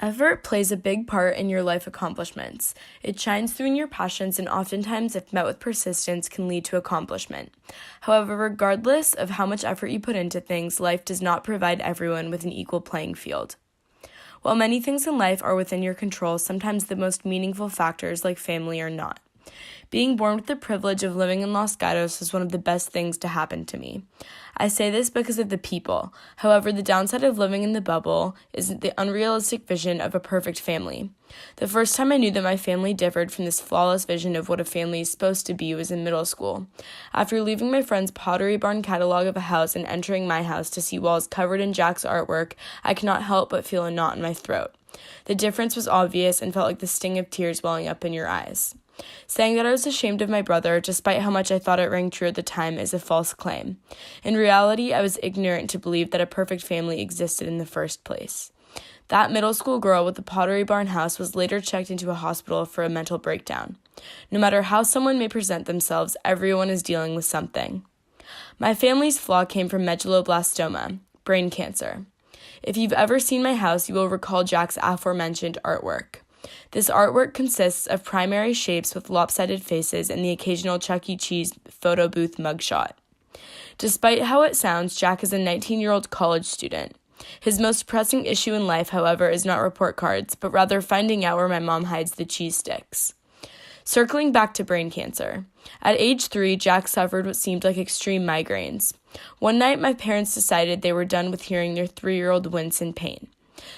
Effort plays a big part in your life accomplishments. It shines through in your passions and oftentimes, if met with persistence, can lead to accomplishment. However, regardless of how much effort you put into things, life does not provide everyone with an equal playing field. While many things in life are within your control, sometimes the most meaningful factors like family are not. Being born with the privilege of living in Los Gatos is one of the best things to happen to me. I say this because of the people. However, the downside of living in the bubble is the unrealistic vision of a perfect family. The first time I knew that my family differed from this flawless vision of what a family is supposed to be was in middle school. After leaving my friend's Pottery Barn catalog of a house and entering my house to see walls covered in Jack's artwork, I could not help but feel a knot in my throat. The difference was obvious and felt like the sting of tears welling up in your eyes. Saying that I was ashamed of my brother, despite how much I thought it rang true at the time, is a false claim. In reality, I was ignorant to believe that a perfect family existed in the first place. That middle school girl with the Pottery Barn house was later checked into a hospital for a mental breakdown. No matter how someone may present themselves, everyone is dealing with something. My family's flaw came from medulloblastoma, brain cancer. If you've ever seen my house, you will recall Jack's aforementioned artwork. This artwork consists of primary shapes with lopsided faces and the occasional Chuck E. Cheese photo booth mugshot. Despite how it sounds, Jack is a 19-year-old college student. His most pressing issue in life, however, is not report cards, but rather finding out where my mom hides the cheese sticks. Circling back to brain cancer. At age 3, Jack suffered what seemed like extreme migraines. One night, my parents decided they were done with hearing their 3-year-old wince in pain.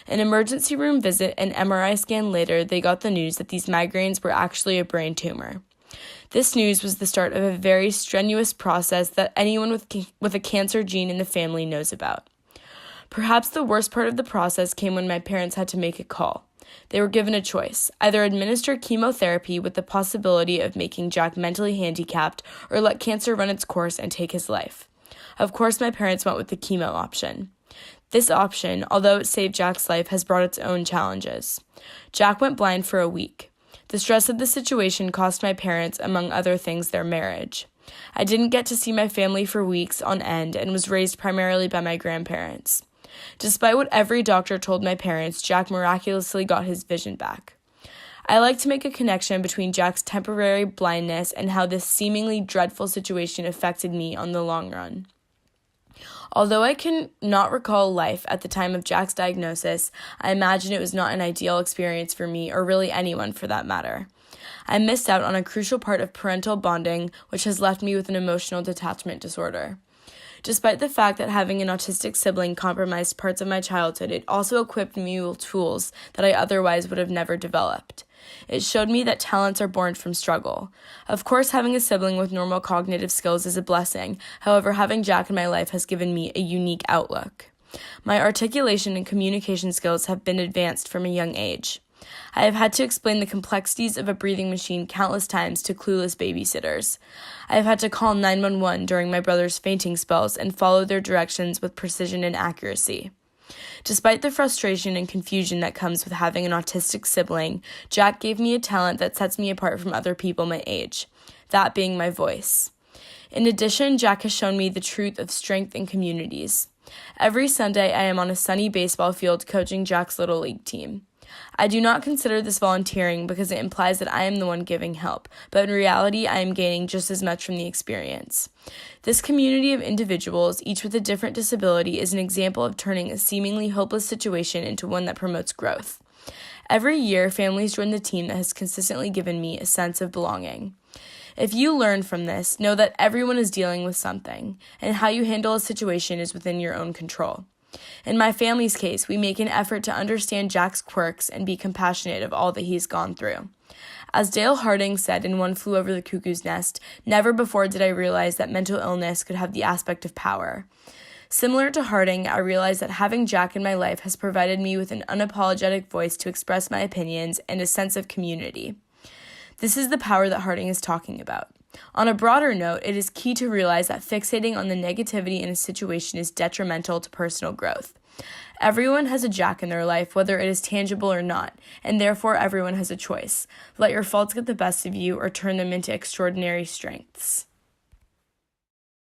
An emergency room visit and MRI scan later, they got the news that these migraines were actually a brain tumor. This news was the start of a very strenuous process that anyone with a cancer gene in the family knows about. Perhaps the worst part of the process came when my parents had to make a call. They were given a choice, either administer chemotherapy with the possibility of making Jack mentally handicapped or let cancer run its course and take his life. Of course, my parents went with the chemo option. This option, although it saved Jack's life, has brought its own challenges. Jack went blind for a week. The stress of the situation cost my parents, among other things, their marriage. I didn't get to see my family for weeks on end and was raised primarily by my grandparents. Despite what every doctor told my parents, Jack miraculously got his vision back. I like to make a connection between Jack's temporary blindness and how this seemingly dreadful situation affected me on the long run. Although I can not recall life at the time of Jack's diagnosis, I imagine it was not an ideal experience for me, or really anyone for that matter. I missed out on a crucial part of parental bonding, which has left me with an emotional detachment disorder. Despite the fact that having an autistic sibling compromised parts of my childhood, it also equipped me with tools that I otherwise would have never developed. It showed me that talents are born from struggle. Of course, having a sibling with normal cognitive skills is a blessing. However, having Jack in my life has given me a unique outlook. My articulation and communication skills have been advanced from a young age. I have had to explain the complexities of a breathing machine countless times to clueless babysitters. I have had to call 911 during my brother's fainting spells and follow their directions with precision and accuracy. Despite the frustration and confusion that comes with having an autistic sibling, Jack gave me a talent that sets me apart from other people my age, that being my voice. In addition, Jack has shown me the truth of strength in communities. Every Sunday, I am on a sunny baseball field coaching Jack's Little League team. I do not consider this volunteering because it implies that I am the one giving help, but in reality, I am gaining just as much from the experience. This community of individuals, each with a different disability, is an example of turning a seemingly hopeless situation into one that promotes growth. Every year, families join the team that has consistently given me a sense of belonging. If you learn from this, know that everyone is dealing with something, and how you handle a situation is within your own control. In my family's case, we make an effort to understand Jack's quirks and be compassionate of all that he's gone through. As Dale Harding said in One Flew Over the Cuckoo's Nest, never before did I realize that mental illness could have the aspect of power. Similar to Harding, I realized that having Jack in my life has provided me with an unapologetic voice to express my opinions and a sense of community. This is the power that Harding is talking about. On a broader note, it is key to realize that fixating on the negativity in a situation is detrimental to personal growth. Everyone has a Jack in their life, whether it is tangible or not, and therefore everyone has a choice. Let your faults get the best of you or turn them into extraordinary strengths.